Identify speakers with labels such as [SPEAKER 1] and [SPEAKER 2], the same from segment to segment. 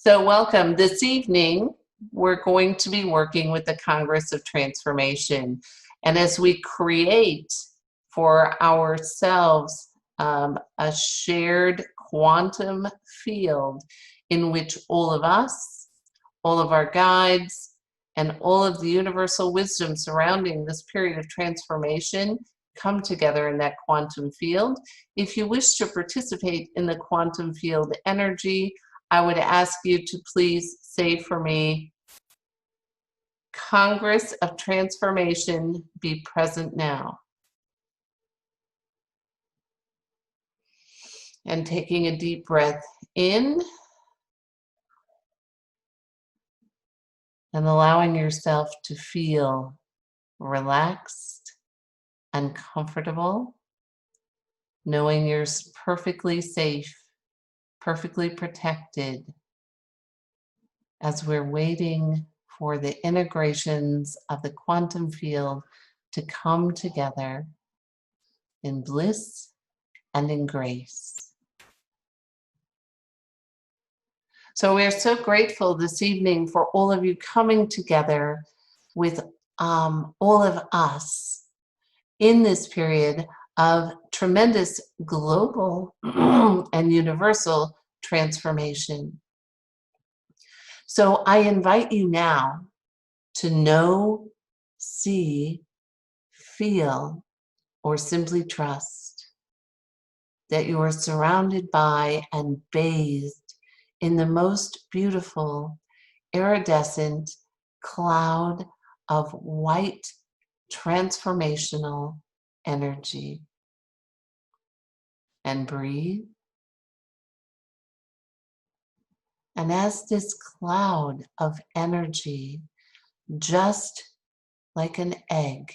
[SPEAKER 1] So welcome. This evening, we're going to be working with the Congress of Transformation. And as we create for ourselves a shared quantum field in which all of us, all of our guides, and all of the universal wisdom surrounding this period of transformation come together in that quantum field. If you wish to participate in the quantum field energy, I would ask you to please say for me, Congress of Transformation, be present now. And taking a deep breath in and allowing yourself to feel relaxed and comfortable, knowing you're perfectly safe, perfectly protected, as we're waiting for the integrations of the quantum field to come together in bliss and in grace. So we're so grateful this evening for all of you coming together with all of us in this period of tremendous global and universal transformation. So I invite you now to know, see, feel, or simply trust that you are surrounded by and bathed in the most beautiful, iridescent cloud of white transformational energy. And breathe. And as this cloud of energy, just like an egg,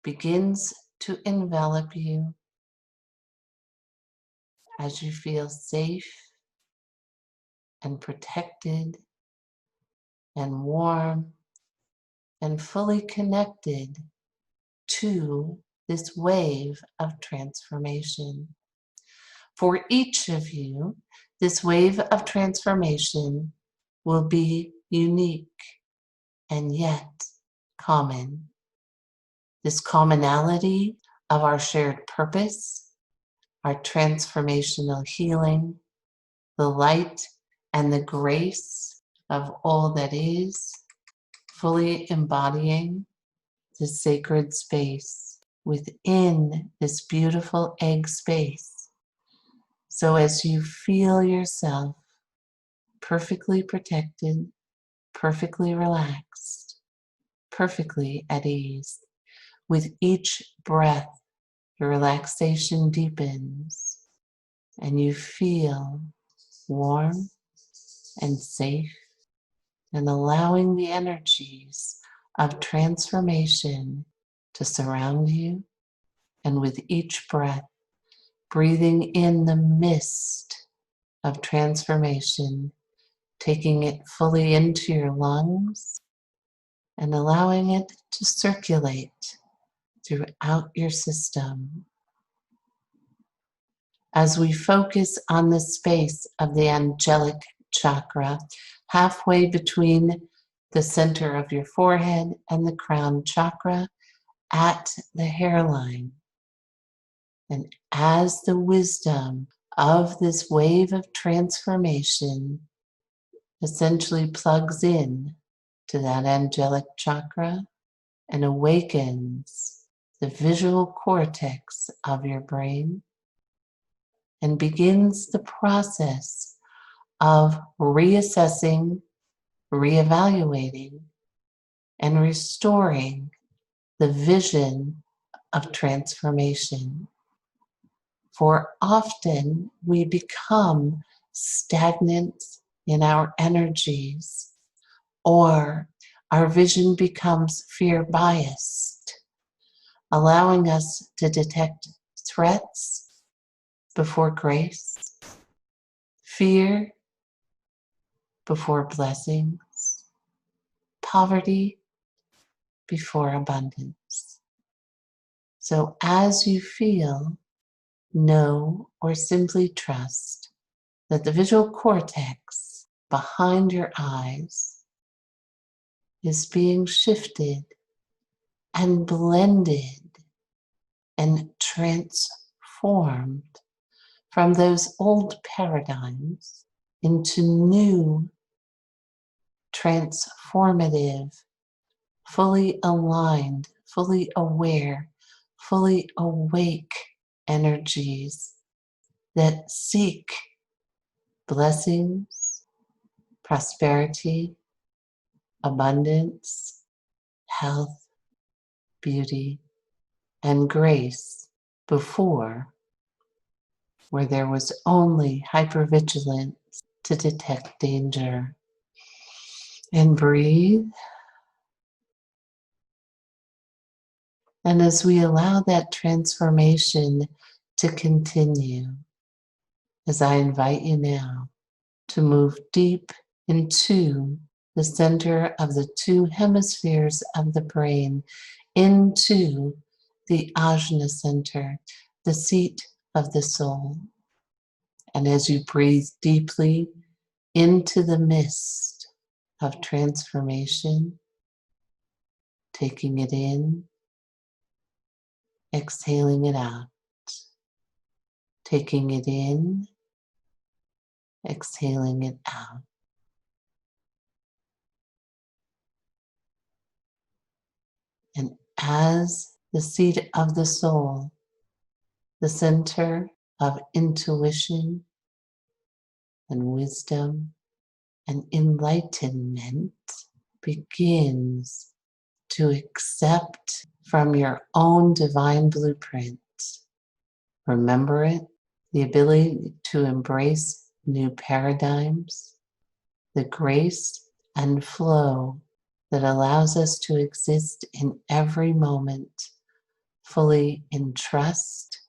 [SPEAKER 1] begins to envelop you, as you feel safe and protected and warm and fully connected to this wave of transformation. For each of you, this wave of transformation will be unique and yet common. This commonality of our shared purpose, our transformational healing, the light and the grace of all that is, fully embodying the sacred space within this beautiful egg space. So as you feel yourself perfectly protected, perfectly relaxed, perfectly at ease, with each breath, your relaxation deepens and you feel warm and safe, and allowing the energies of transformation to surround you. And with each breath, breathing in the mist of transformation, taking it fully into your lungs and allowing it to circulate throughout your system. As we focus on the space of the angelic chakra, halfway between the center of your forehead and the crown chakra at the hairline. And as the wisdom of this wave of transformation essentially plugs in to that angelic chakra and awakens the visual cortex of your brain and begins the process of reassessing, reevaluating, and restoring the vision of transformation. For often we become stagnant in our energies, or our vision becomes fear biased, allowing us to detect threats before grace, fear before blessings, poverty before abundance. So as you feel, know, or simply trust that the visual cortex behind your eyes is being shifted and blended and transformed from those old paradigms into new, transformative, fully aligned, fully aware, fully awake energies that seek blessings, prosperity, abundance, health, beauty, and grace before, where there was only hypervigilance to detect danger. And breathe. And as we allow that transformation to continue, as I invite you now to move deep into the center of the two hemispheres of the brain, into the Ajna center, the seat of the soul. And as you breathe deeply into the mist of transformation, taking it in, exhaling it out, taking it in, exhaling it out. And as the seat of the soul, the center of intuition and wisdom and enlightenment, begins to accept from your own divine blueprint. Remember it, the ability to embrace new paradigms, the grace and flow that allows us to exist in every moment, fully in trust,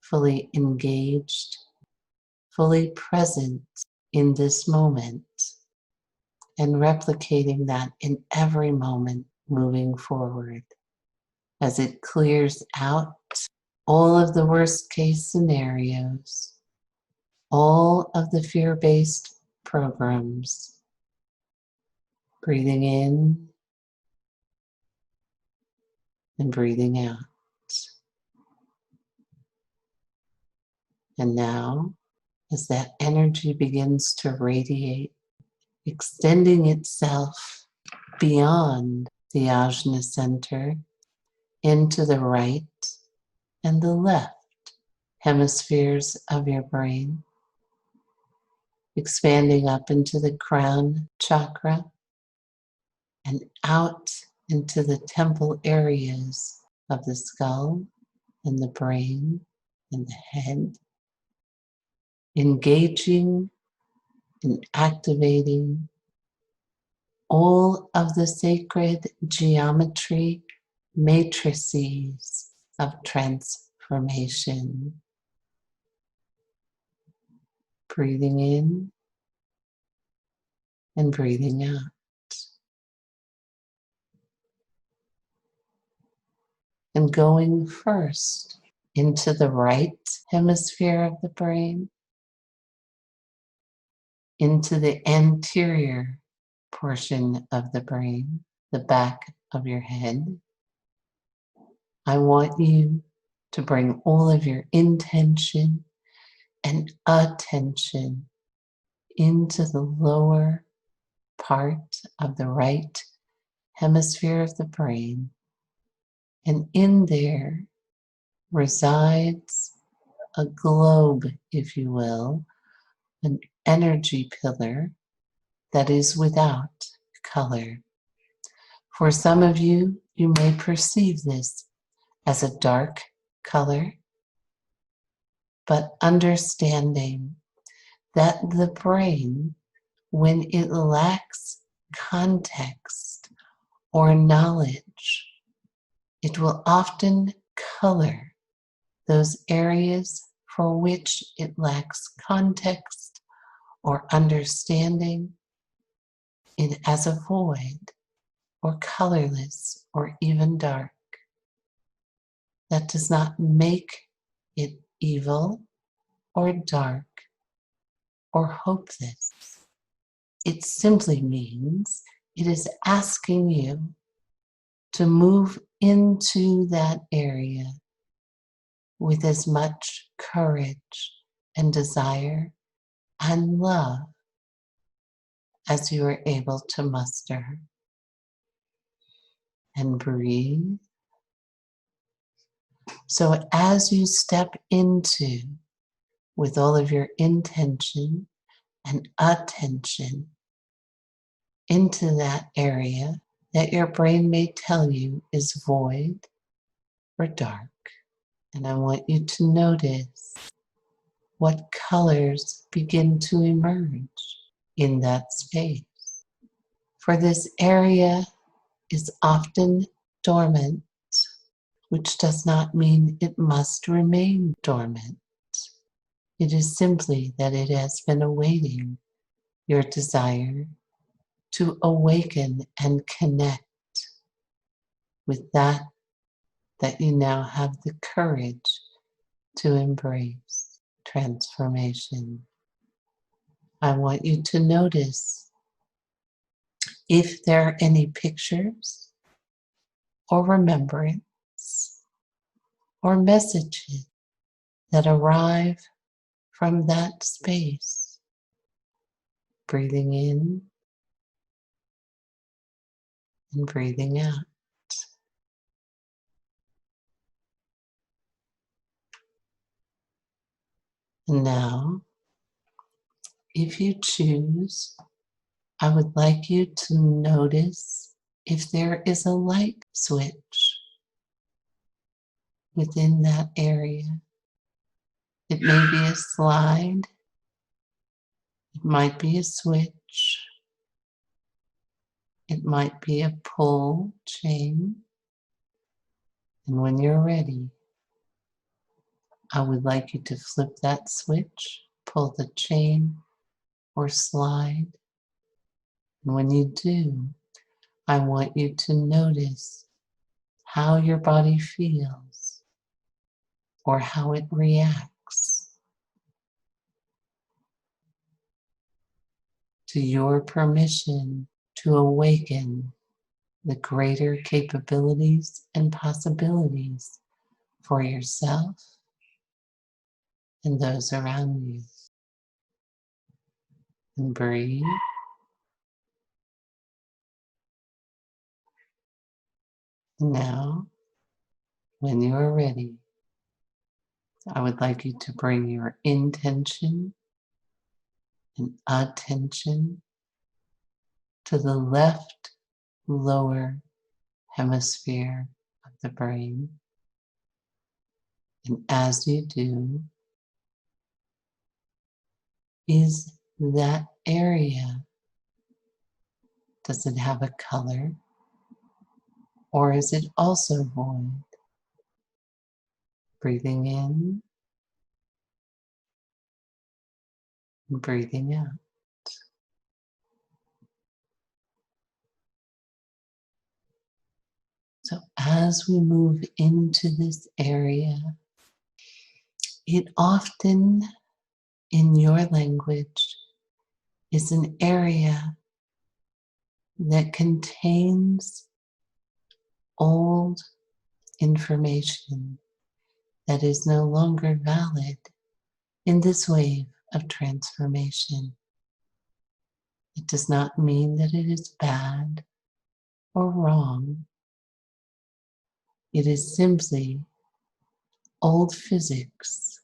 [SPEAKER 1] fully engaged, fully present in this moment, and replicating that in every moment moving forward as it clears out all of the worst case scenarios, all of the fear-based programs. Breathing in and breathing out. And now, as that energy begins to radiate, extending itself beyond the Ajna center into the right and the left hemispheres of your brain, expanding up into the crown chakra and out into the temple areas of the skull and the brain and the head, engaging and activating all of the sacred geometry matrices of transformation. Breathing in and breathing out. And going first into the right hemisphere of the brain, into the anterior portion of the brain, the back of your head. I want you to bring all of your intention and attention into the lower part of the right hemisphere of the brain. And in there resides a globe, if you will, an energy pillar that is without color. For some of you, you may perceive this as a dark color, but understanding that the brain, when it lacks context or knowledge, it will often color those areas for which it lacks context or understanding it as a void or colorless or even dark. That does not make it evil or dark or hopeless. It simply means it is asking you to move into that area with as much courage and desire and love as you are able to muster. And breathe. So as you step into, with all of your intention and attention, into that area that your brain may tell you is void or dark. And I want you to notice what colors begin to emerge in that space. For this area is often dormant, which does not mean it must remain dormant. It is simply that it has been awaiting your desire to awaken and connect with that you now have the courage to embrace. Transformation. I want you to notice if there are any pictures or remembrance or messages that arrive from that space. Breathing in and breathing out. And now, if you choose, I would like you to notice if there is a light switch within that area. It may be a slide, it might be a switch, it might be a pull chain. And when you're ready, I would like you to flip that switch, pull the chain, or slide. And when you do, I want you to notice how your body feels or how it reacts to your permission to awaken the greater capabilities and possibilities for yourself and those around you. And breathe. Now, when you are ready, I would like you to bring your intention and attention to the left lower hemisphere of the brain. And as you do, is that area, does it have a color? Or is it also void? Breathing in and breathing out. So as we move into this area, it often, in your language, is an area that contains old information that is no longer valid in this wave of transformation. It does not mean that it is bad or wrong. It is simply old physics,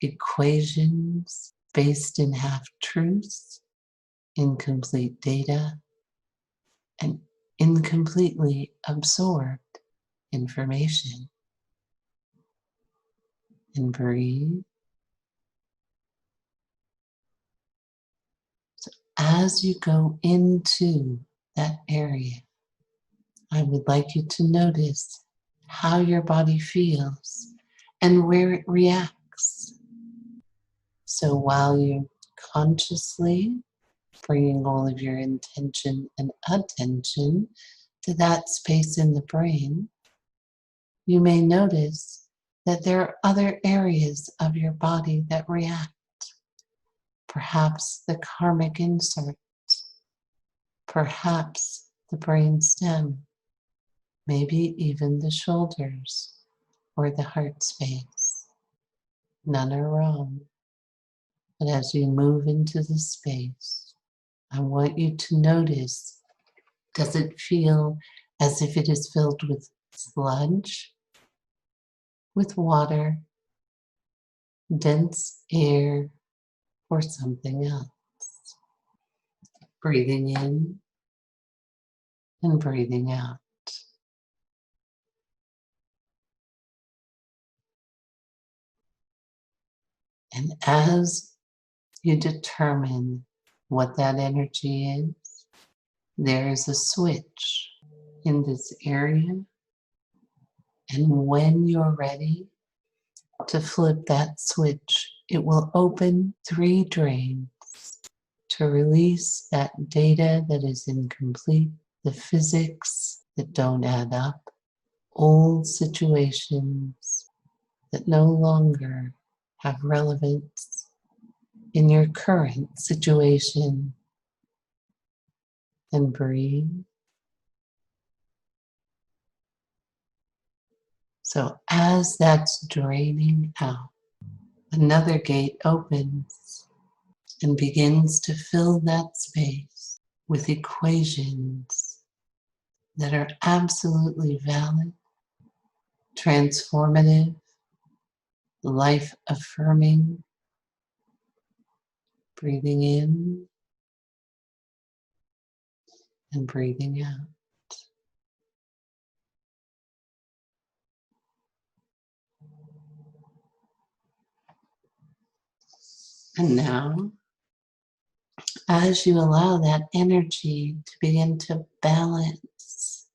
[SPEAKER 1] equations based in half-truths, incomplete data, and incompletely absorbed information. And breathe. So as you go into that area, I would like you to notice how your body feels and where it reacts. So while you're consciously bringing all of your intention and attention to that space in the brain, you may notice that there are other areas of your body that react. perhaps the karmic insert, perhaps the brain stem, maybe even the shoulders or the heart space. None are wrong. But as you move into the space, I want you to notice, does it feel as if it is filled with sludge, with water, dense air, or something else? Breathing in and breathing out. And as you determine what that energy is, there is a switch in this area. And when you're ready to flip that switch, it will open 3 drains to release that data that is incomplete, the physics that don't add up, old situations that no longer have relevance in your current situation. And breathe. So as that's draining out, another gate opens and begins to fill that space with equations that are absolutely valid, transformative, life-affirming. Breathing in and breathing out. And now, as you allow that energy to begin to balance,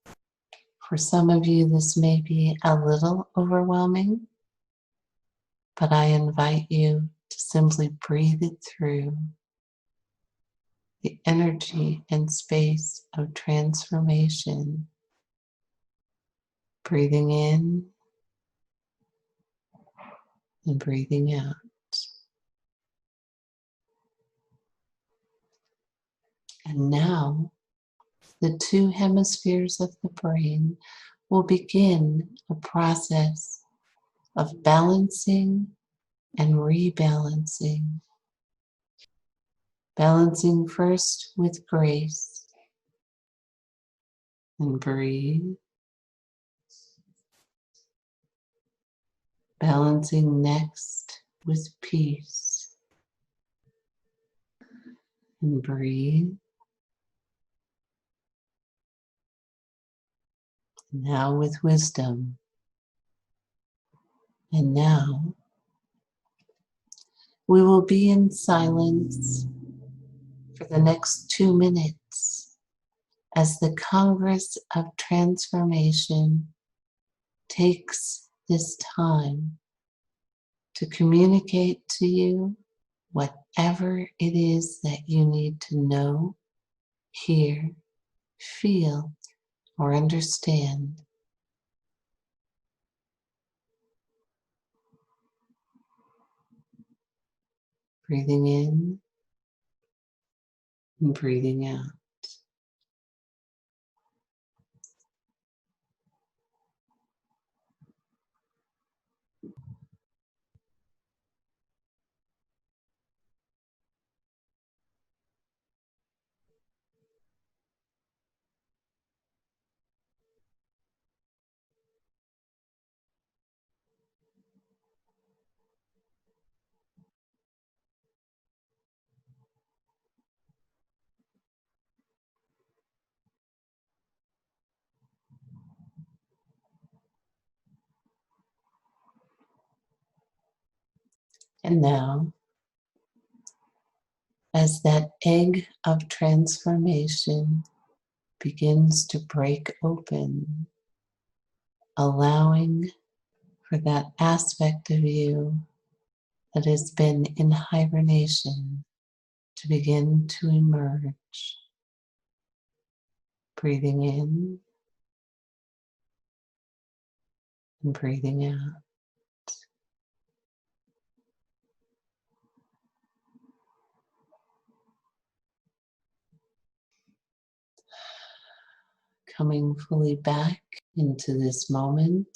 [SPEAKER 1] for some of you this may be a little overwhelming, but I invite you to simply breathe it through. The energy and space of transformation. Breathing in and breathing out. And now, the 2 hemispheres of the brain will begin a process of balancing and rebalancing. Balancing first with grace, and breathe. Balancing next with peace, and breathe. Now with wisdom. And now we will be in silence for the next 2 minutes as the Congress of Transformation takes this time to communicate to you whatever it is that you need to know, hear, feel, or understand. Breathing in and breathing out. And now, as that egg of transformation begins to break open, allowing for that aspect of you that has been in hibernation to begin to emerge. Breathing in and breathing out. coming fully back into this moment,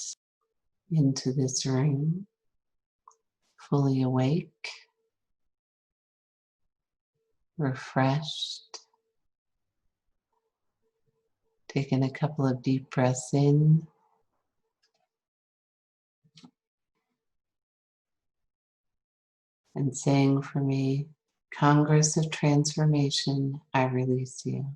[SPEAKER 1] into this room, fully awake, refreshed, taking a couple of deep breaths in and saying for me, Congress of Transformation, I release you.